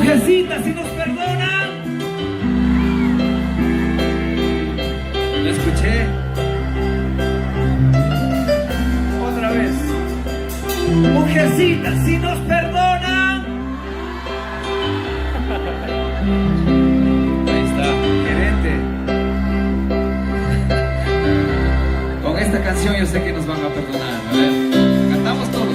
Mujercitas, si nos perdonan. Lo escuché. Otra vez. Mujercitas, si nos perdonan. Ahí está, gerente. Con esta canción yo sé que nos van a perdonar. A ver, cantamos todos.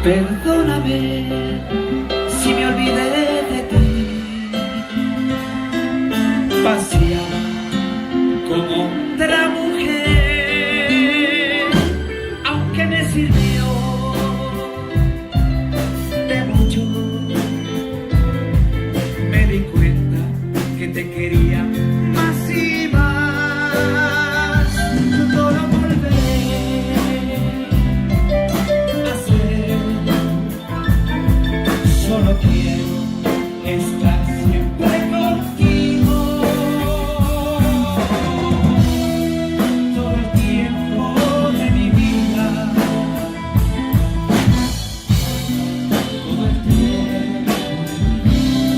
Perdóname si me olvidé de ti, paseaba con otra mujer, aunque me sirvió de mucho. Me di cuenta que te quería más y más. No lo volveré a hacer. Solo quiero estar siempre contigo, todo el tiempo de mi vida, todo el tiempo de mi vida.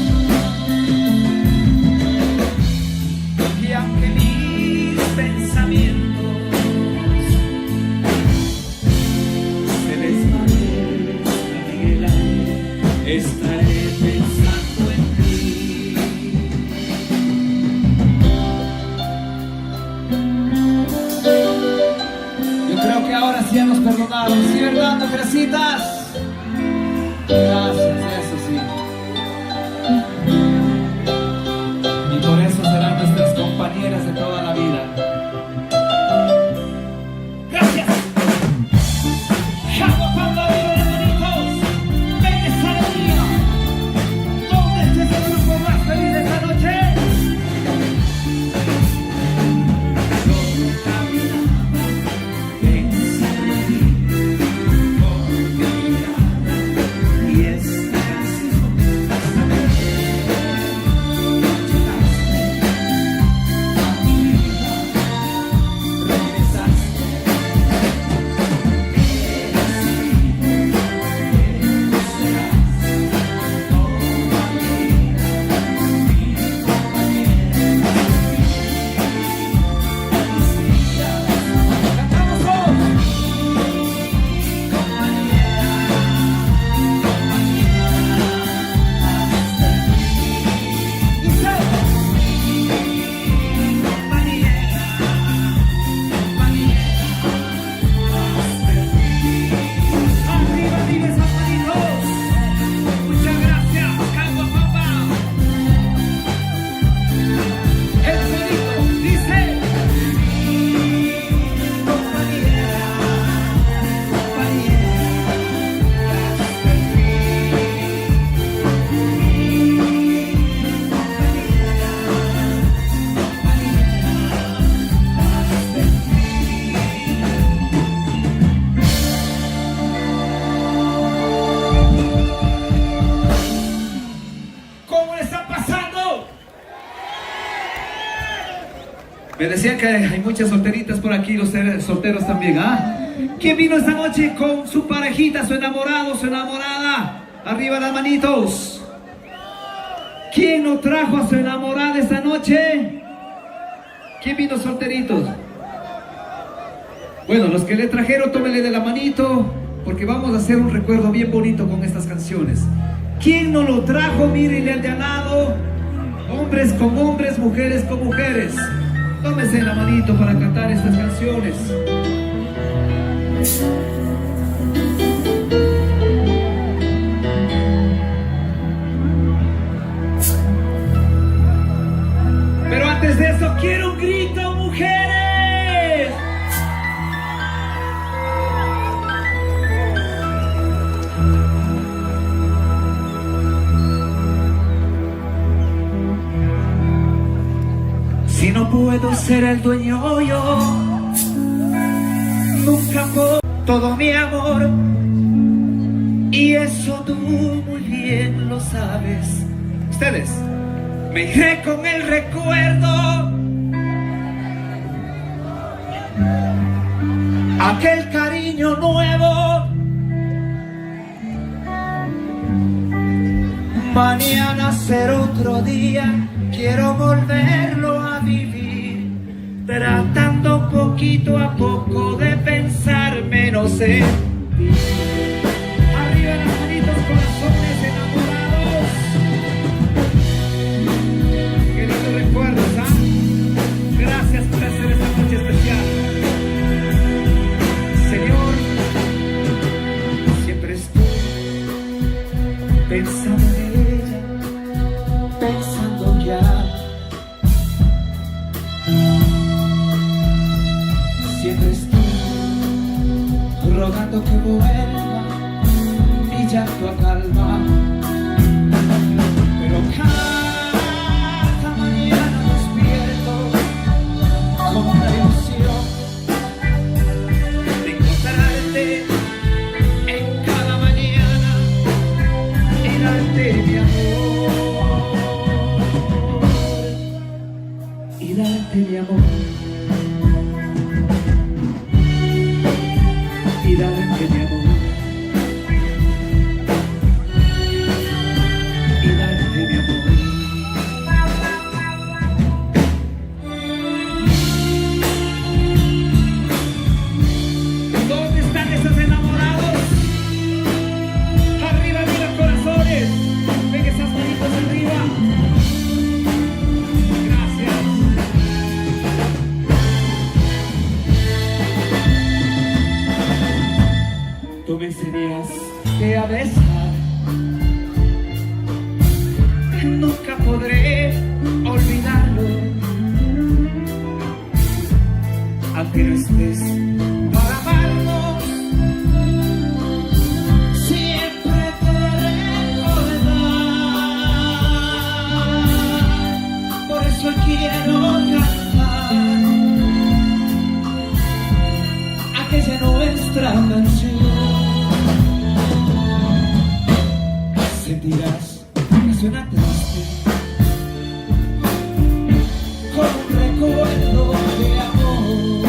Y aunque mis pensamientos se desvanezcan en el aire, estaré pensando en ti. Yo creo que ahora sí ya nos perdonaron, ¿sí, verdad, mujercitas? Gracias, eso sí. Y por eso serán nuestras compañeras de toda la vida. Gracias. Agua Pampa, viva las manitos. Ven esa alegría. ¿Dónde está ese grupo más feliz de esta noche? Yo caminaba pensando en ti, por mi mirada y esta canción hasta que llegaste a mi vida, regresaste. Me decían que hay muchas solteritas por aquí, los solteros también, ¿ah? ¿Quién vino esta noche con su parejita, su enamorado, su enamorada? Arriba las manitos. ¿Quién no trajo a su enamorada esta noche? ¿Quién vino solteritos? Bueno, los que le trajeron, tómenle de la manito, porque vamos a hacer un recuerdo bien bonito con estas canciones. ¿Quién no lo trajo? Mírenle de al lado. Hombres con hombres, mujeres con mujeres. Tómese la manito para cantar estas canciones. Pero antes de eso quiero un grito, mujeres. Si no puedo ser el dueño yo, nunca puedo todo mi amor, y eso tú muy bien lo sabes. Ustedes, me iré con el recuerdo aquel cariño nuevo. Mañana será otro día, quiero volverlo a vivir, tratando poquito a poco de pensar menos en ti. Arriba las manitos, corazones enamorados. Qué lindo recuerdos, ¿ah? Gracias por hacer esta noche especial. Señor, siempre estoy pensando en ella, pensando ya. Siempre estoy rogando que vuelva mi llanto a calmar. Pero cada mañana despierto con una ilusión de encontrarte en cada mañana y darte mi amor, y darte mi amor, y darte mi amor, y darte mi amor. ¿Dónde están esos enamorados? Arriba, arriba, corazones. Ven esas manitos arriba. Gracias. Tú me enseñaste a besar, nunca podré olvidarlo, aunque no estés para amarnos, siempre te recordar. Por eso quiero cantar aquella nuestra canción. Sentirás que suena triste, con un recuerdo de amor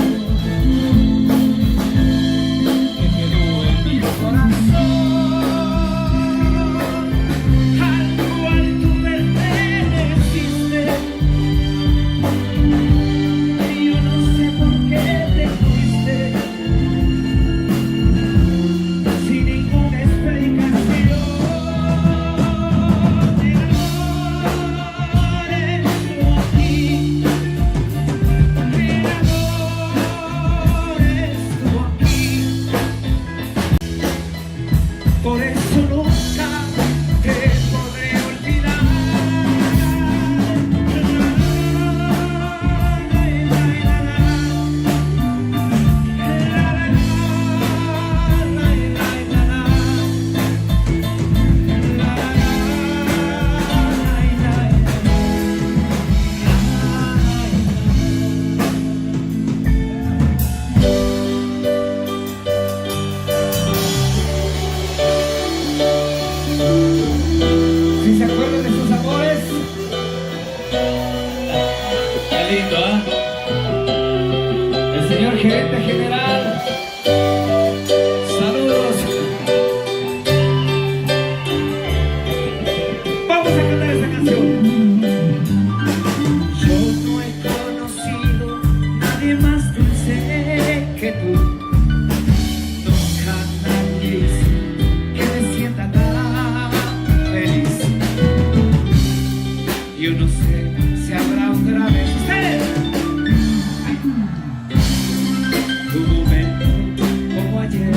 que quedó en mi corazón, al cual tú perteneciste. Y yo no sé por qué te fuiste sin ninguna explicación. Por eso nunca te podré olvidar. ¿Sí se acuerdan de sus amores? Qué lindo, ¿eh? El señor gerente general. Saludos. Vamos a cantar esta canción. Yo no he conocido nadie más dulce que tú. Nunca nadie hizo que me sienta tan feliz. Yo no sé si habrá otra vez un momento como ayer.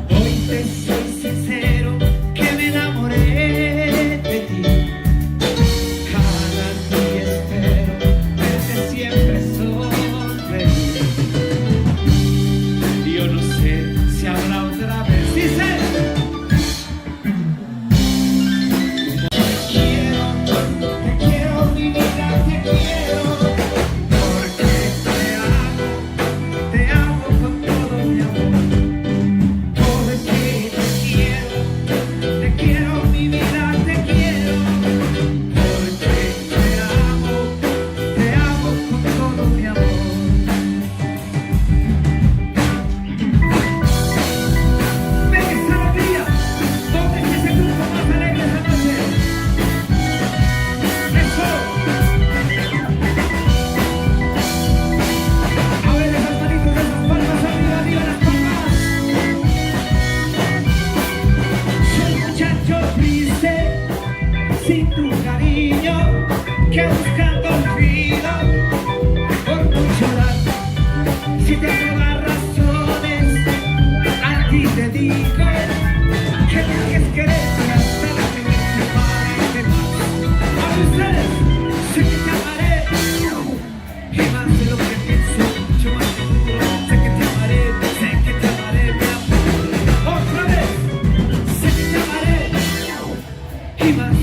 Hoy te soy sincero que me enamoré de ti. Cada día espero verte siempre sonreír. Yo no sé si habrá otra vez. Dice. Quiero que buscando olvido por mucho dar. Si te das razones, a ti te digo que dejes quererte hasta la que me separe más. A ustedes, sé que te amaré, y más de lo que pienso, mucho más seguro. Sé que te amaré, mi amor. Otra vez, sé que te amaré, y más